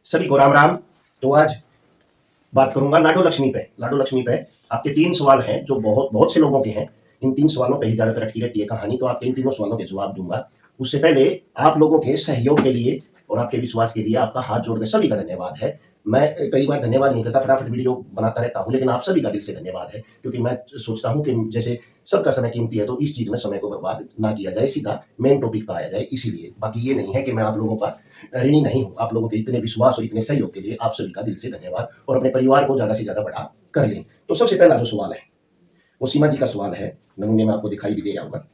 सभी को राम राम। तो आज बात करूंगा लाडो लक्ष्मी पे। लाडो लक्ष्मी पे आपके 3 सवाल हैं जो बहुत बहुत से लोगों के हैं। इन 3 सवालों पे ही ज्यादातर अटकी रहती है कहानी, तो आपके इन तीनों सवालों के जवाब दूंगा। उससे पहले आप लोगों के सहयोग के लिए और आपके विश्वास के लिए आपका हाथ जोड़कर सभी का धन्यवाद है। मैं कई बार धन्यवाद नहीं करता, फटाफट वीडियो बनाता रहता हूं, लेकिन आप सभी का दिल से धन्यवाद है, क्योंकि मैं सोचता हूं कि जैसे सबका समय कीमती है, तो इस चीज में समय को बर्बाद ना किया जाए, सीधा मेन टॉपिक पर आया जाए। इसीलिए बाकी ये नहीं है कि मैं आप लोगों का ऋणी नहीं हूं। आप लोगों के इतने विश्वास और इतने सहयोग के लिए आप सभी का दिल से धन्यवाद, और अपने परिवार को ज्यादा से ज्यादा बड़ा कर लें। तो सबसे पहला जो सवाल है वो सीमा जी का सवाल है। नमूने में आपको दिखाई भी दे रहा होगा।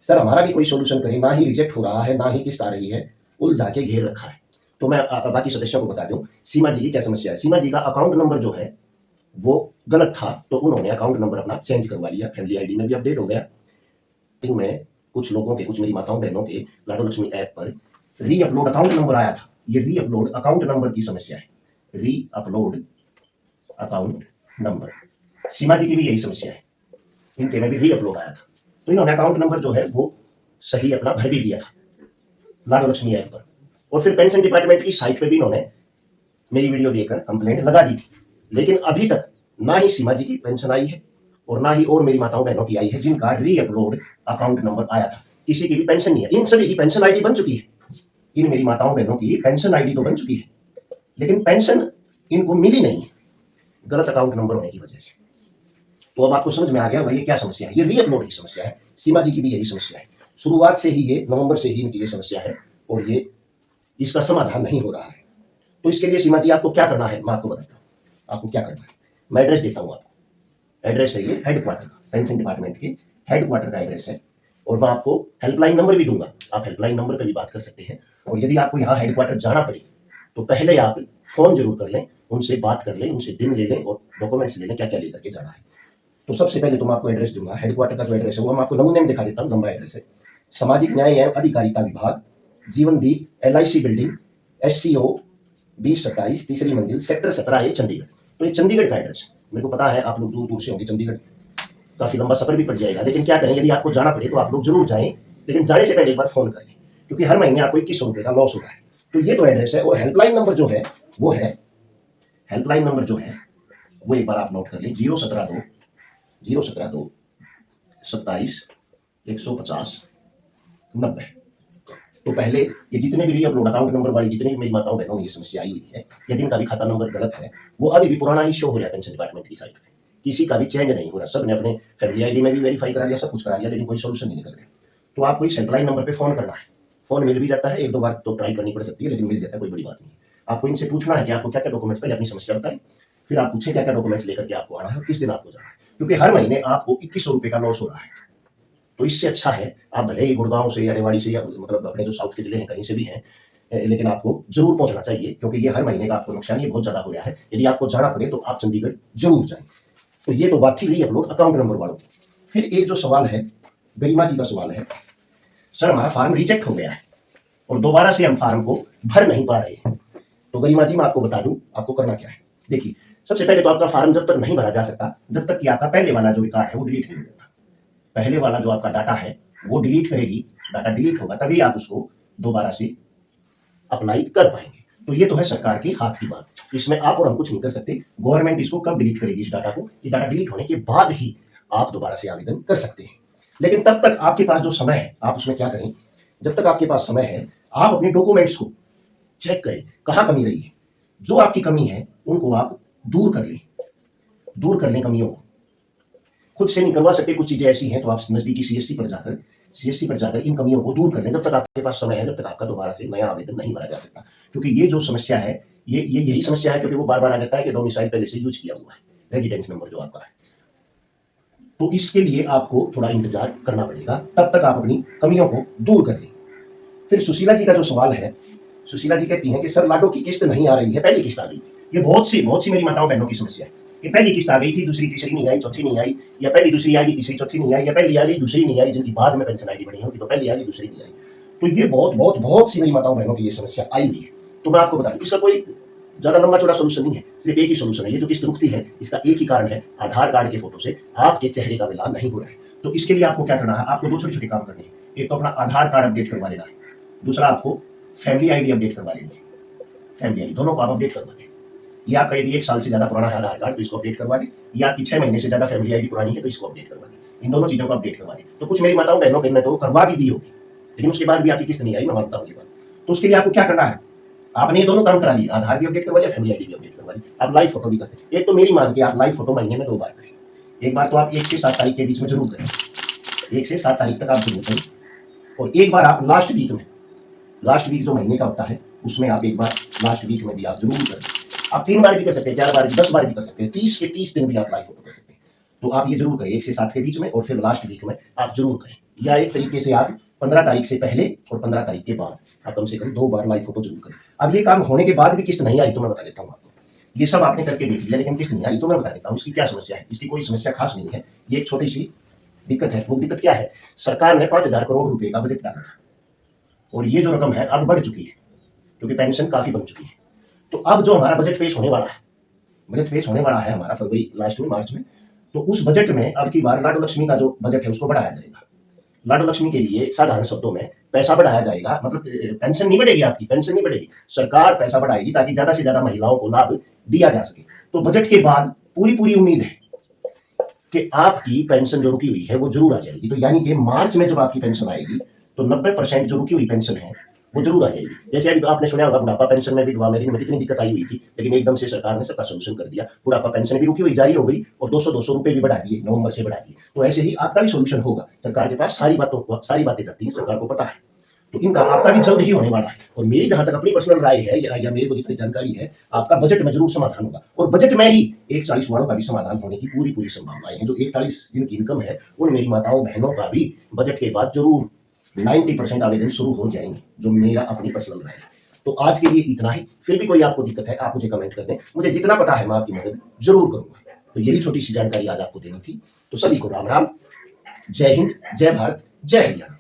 सर हमारा भी कोई सोल्यूशन करें, ना ही रिजेक्ट हो रहा है, ना ही किस्त आ रही है, उलझा के घेर रखा है। तो मैं बाकी सदस्यों को बता दूं सीमा जी की क्या समस्या है। सीमा जी का अकाउंट नंबर जो है वो गलत था, तो उन्होंने अकाउंट नंबर अपना चेंज करवा लिया, फैमिली आईडी में भी अपडेट हो गया। में कुछ लोगों के, कुछ मेरी माताओं बहनों के लाडो लक्ष्मी ऐप पर री अपलोड अकाउंट नंबर आया था। ये री अपलोड अकाउंट नंबर की समस्या है। री अपलोड अकाउंट नंबर, सीमा जी की भी यही समस्या है, इनके में भी री अपलोड आया था। तो इन्होंने अकाउंट नंबर जो है वो सही अपना भर भी दिया था लाडो लक्ष्मी ऐप पर, और फिर पेंशन डिपार्टमेंट की साइट पर भी इन्होंने मेरी वीडियो देकर कंप्लेंट लगा दी थी। लेकिन अभी तक ना ही सीमा जी की पेंशन आई है और ना ही और मेरी माताओं बहनों की आई है जिनका री अपलोड अकाउंट नंबर आया था। किसी की भी पेंशन नहीं है। इन सभी की पेंशन आईडी बन चुकी है, इन मेरी माताओं बहनों की पेंशन आईडी तो बन चुकी है, लेकिन पेंशन इनको मिली नहीं है, गलत अकाउंट नंबर होने की वजह से। तो अब आपको समझ में आ गया भाई ये क्या समस्या है। ये री अपलोड की समस्या है। सीमा जी की भी यही समस्या है। शुरुआत से ही ये नवंबर से ही इनकी ये समस्या है, और ये इसका समाधान नहीं हो रहा है। तो इसके लिए सीमा जी आपको क्या करना है मैं आपको बताता हूँ। आपको क्या करना है, मैं एड्रेस देता हूँ आपको। एड्रेस है ये हेडक्वार्टर का, पेंशन डिपार्टमेंट के हेडक्वार्टर का एड्रेस है, और मैं आपको हेल्पलाइन नंबर भी दूंगा। आप हेल्पलाइन नंबर पर भी बात कर सकते हैं। और यदि आपको यहाँ हेडक्वार्टर जाना पड़े तो पहले आप फोन जरूर कर लें, उनसे बात कर लें, उनसे दिन ले लें और डॉक्यूमेंट्स ले लें, क्या क्या लेकर के जाना है। तो सबसे पहले तो मैं आपको एड्रेस दूंगा। हेडक्वार्टर का जो एड्रेस है वो मैं आपको नमूने में दिखा देता हूँ। लंबा एड्रेस है। सामाजिक न्याय एवं अधिकारिता विभाग, जीवनदीप LIC बिल्डिंग, SCO 2027, तीसरी मंजिल, सेक्टर 17A, चंडीगढ़। तो ये चंडीगढ़ का एड्रेस है। मेरे को पता है आप लोग दूर दूर से होंगे, चंडीगढ़ काफी लंबा सफर भी पड़ जाएगा, लेकिन क्या करें, यदि आपको जाना पड़े तो आप लोग जरूर जाएं, लेकिन जाने से पहले एक बार फोन करें, क्योंकि हर महीने आपको 2100 रुपए का लॉस हो रहा है। तो ये तो एड्रेस है, और हेल्पलाइन नंबर जो है वो है, हेल्पलाइन नंबर जो है वो एक बार आप नोट कर लें, 017 2 27 150 90। तो पहले ये जितने भी री अपलोड अकाउंट नंबर वाली जितनी भी मेरी माताओं बहनों में ये समस्या आई हुई है, या जिनका भी खाता नंबर गलत है, वो अभी भी पुराना ही शो हो रहा है पेंशन डिपार्टमेंट की साइट पे। किसी का भी चेंज नहीं हो रहा। सब ने अपने फैमिली आईडी में भी वेरीफाई करा लिया, सब कुछ करा लिया, लेकिन कोई सोल्यूशन नहीं निकल रहा। तो आपको इस हेल्पलाइन नंबर पर फोन करना है। फोन मिल भी जाता है, 1-2 बार तो ट्राई करनी पड़ सकती है, लेकिन मिल जाता है, कोई बड़ी बात नहीं। आपको इनसे पूछना है कि आपको क्या क्या डॉक्यूमेंट्स, पहले अपनी समस्या बताएं, फिर आप पूछें क्या क्या डॉक्यूमेंट्स लेकर के आपको आना है और किस दिन आपको जाना है, क्योंकि हर महीने आपको 2100 रुपए का लॉस हो रहा है। तो इससे अच्छा है आप भले ही गुड़गांव से या रेवाड़ी से या मतलब अपने जो साउथ के जिले हैं कहीं से भी हैं, लेकिन आपको जरूर पहुंचना चाहिए, क्योंकि ये हर महीने का आपको नुकसान ये बहुत ज्यादा हो रहा है। यदि आपको जाना पड़े तो आप चंडीगढ़ जरूर जाएं। तो ये तो बात थी री अपलोड अकाउंट नंबर वालों की। फिर एक जो सवाल है गरिमा जी का सवाल है, सर हमारा फार्म रिजेक्ट हो गया है और दोबारा से हम फार्म को भर नहीं पा रहे हैं। तो गरिमा जी मैं आपको बता दूं आपको करना क्या है। देखिए, सबसे पहले तो आपका फार्म जब तक नहीं भरा जा सकता जब तक कि आपका पहले वाला जो रिकॉर्ड है वो डिलीट नहीं होता। पहले वाला जो आपका डाटा है वो डिलीट करेगी, डाटा डिलीट होगा तभी आप उसको दोबारा से अप्लाई कर पाएंगे। तो ये तो है सरकार के हाथ की बात, इसमें आप और हम कुछ नहीं कर सकते। गवर्नमेंट इसको कब डिलीट करेगी इस डाटा को, ये डाटा डिलीट होने के बाद ही आप दोबारा से आवेदन कर सकते हैं। लेकिन तब तक आपके पास जो समय है आप उसमें क्या करें, जब तक आपके पास समय है आप अपने डॉक्यूमेंट्स को चेक करें कहाँ कमी रही है। जो आपकी कमी है उनको आप दूर कर लें, दूर कर लें कमियों को। खुद से नहीं करवा सकते कुछ चीजें ऐसी हैं तो आप नजदीकी CSC पर जाकर इन कमियों को दूर कर लें। जब तक आपके पास समय है, जब तक आपका दोबारा से नया आवेदन नहीं भरा जा सकता, क्योंकि ये जो समस्या है ये यही समस्या है, क्योंकि वो बार बार आ जाता है कि डोमिसाइल पहले से यूज किया हुआ है, रेजिडेंस नंबर जो आपका है। तो इसके लिए आपको थोड़ा इंतजार करना पड़ेगा, तब तक आप अपनी कमियों को दूर कर लें। फिर सुशीला जी का जो सवाल है, सुशीला जी कहती हैं कि सर लाडो की किस्त नहीं आ रही है, पहली किस्त आ गई। ये बहुत सी मेरी माताओं बहनों की समस्या है कि पहली किस्त आ गई थी, दूसरी तीसरी नहीं आई, चौथी नहीं आई, या पहली दूसरी आई तीसरी चौथी नहीं आई, या पहली आ गई दूसरी नहीं आई, जिनकी बाद में पेंशन आईडी बनी होगी तो पहली आ गई दूसरी नहीं आई। तो ये बहुत सी मेरी माताओं बहनों की ये समस्या आई हुई है। तो मैं आपको बता दूं इसका कोई ज्यादा लंबा चौड़ा सोल्यूशन नहीं है, सिर्फ एक ही सोल्यूशन है। ये जो किस्त रुकती है इसका एक ही कारण है, आधार कार्ड के फोटो से आपके चेहरे का मिलान नहीं हो रहा है। तो इसके लिए आपको क्या करना है, आपको 2 छोटे छोटे काम करने हैं। एक तो अपना आधार कार्ड अपडेट करवा लेना है, दूसरा आपको फैमिली आईडी अपडेट करवा लेनी है। फैमिली आईडी, दोनों को आप अपडेट करवा दें। ये आपका यदि 1 साल से ज़्यादा पुराना है आधार कार्ड तो इसको अपडेट करवा दें, या आपकी 6 महीने से ज़्यादा फैमिली आईडी पुरानी है तो इसको अपडेट करवा दें। इन दोनों चीज़ों को अपडेट करवा दें। तो कुछ मेरी माताओं बहनों ने तो करवा भी दी होगी, लेकिन उसके बाद भी आपकी किस्त नहीं आई, मैं मानता हूँ ये बात। तो उसके लिए आपको क्या करना है, आपने ये दोनों काम करा लिए, आधार भी अपडेट करवा लिया, फैमिली आईडी भी अपडेट करवा ली, आप लाइव फोटो भी करते हैं। एक तो मेरी मान के आप लाइव फोटो महीने में 2 बार करें। एक बार तो आप 1 से 7 तारीख के बीच में जरूर करें, 1 से 7 तारीख तक आप जरूर करें, और एक बार आप लास्ट वीक में, लास्ट वीक जो महीने का होता है उसमें आप एक बार लास्ट वीक में भी आप जरूर करें। आप 3 बार भी कर सकते हैं, 4 बार भी, 10 बार भी कर सकते हैं, 30 के 30 दिन भी आप लाइव फोटो कर सकते हैं। तो आप ये जरूर करें 1 से 7 के बीच में, और फिर लास्ट वीक में आप जरूर करें। या एक तरीके से आप 15 तारीख से पहले और 15 तारीख के बाद आप कम से कम 2 बार लाइव फोटो जरूर करें। अब ये काम होने के बाद भी किस्त नहीं आ रही तो मैं बता देता हूँ आपको, ये सब आपने करके देख लिया लेकिन किस्त नहीं आ रही तो मैं बता देता हूँ इसकी क्या समस्या है। इसकी कोई समस्या खास नहीं है, ये एक छोटी सी दिक्कत है। वो दिक्कत क्या है, सरकार ने 5,000 करोड़ रुपए का बजट डाला था, और ये जो रकम है अब बढ़ चुकी है क्योंकि पेंशन काफी बन चुकी है। तो अब जो हमारा बजट पेश होने वाला है, बजट पेश होने वाला है हमारा फरवरी लास्ट में, मार्च में, तो उस बजट में अब की बार लाडो लक्ष्मी का जो बजट है उसको बढ़ाया जाएगा। लाडो लक्ष्मी के लिए साधारण शब्दों में पैसा बढ़ाया जाएगा, मतलब पेंशन नहीं बढ़ेगी, आपकी पेंशन नहीं बढ़ेगी, सरकार पैसा बढ़ाएगी ताकि ज्यादा से ज्यादा महिलाओं को लाभ दिया जा सके। तो बजट के बाद पूरी पूरी उम्मीद है कि आपकी पेंशन जो रुकी हुई है वो जरूर आ जाएगी। तो यानी कि मार्च में जब आपकी पेंशन आएगी तो 90% जो रुकी हुई पेंशन है वो जरूर आ जाएगी। जैसे अभी आपने सुना होगा बुढ़ापा पेंशन में विधवा मेरी में कितनी दिक्कत आई हुई थी, लेकिन एकदम से सरकार ने सबका सोल्यूशन कर दिया, बुढ़ापा पेंशन भी रुकी हुई जारी हो गई और 200 रुपए भी बढ़ा दिए, नवंबर से बढ़ा दिए। तो ऐसे ही आपका भी सोल्यूशन होगा, सरकार के पास सारी बातें जाती है, सरकार को पता है। तो इनका आपका भी जल्द ही होने वाला है। और मेरी जहां तक अपनी पर्सनल राय है या मेरे को जितनी जानकारी है, आपका बजट में जरूर समाधान होगा, और बजट में ही 140 वालों का भी समाधान होने की पूरी पूरी संभावनाएं हैं। जो 140 जिनकी इनकम है उन मेरी माताओं बहनों का भी बजट के बाद जरूर 90% आवेदन शुरू हो जाएंगे, जो मेरा अपनी पर्सनल राय है। तो आज के लिए इतना ही, फिर भी कोई आपको दिक्कत है आप मुझे कमेंट कर दें, मुझे जितना पता है मैं आपकी मदद जरूर करूंगा। तो यही छोटी सी जानकारी आज आपको देनी थी। तो सभी को राम राम, जय हिंद, जय भारत, जय हरियाणा।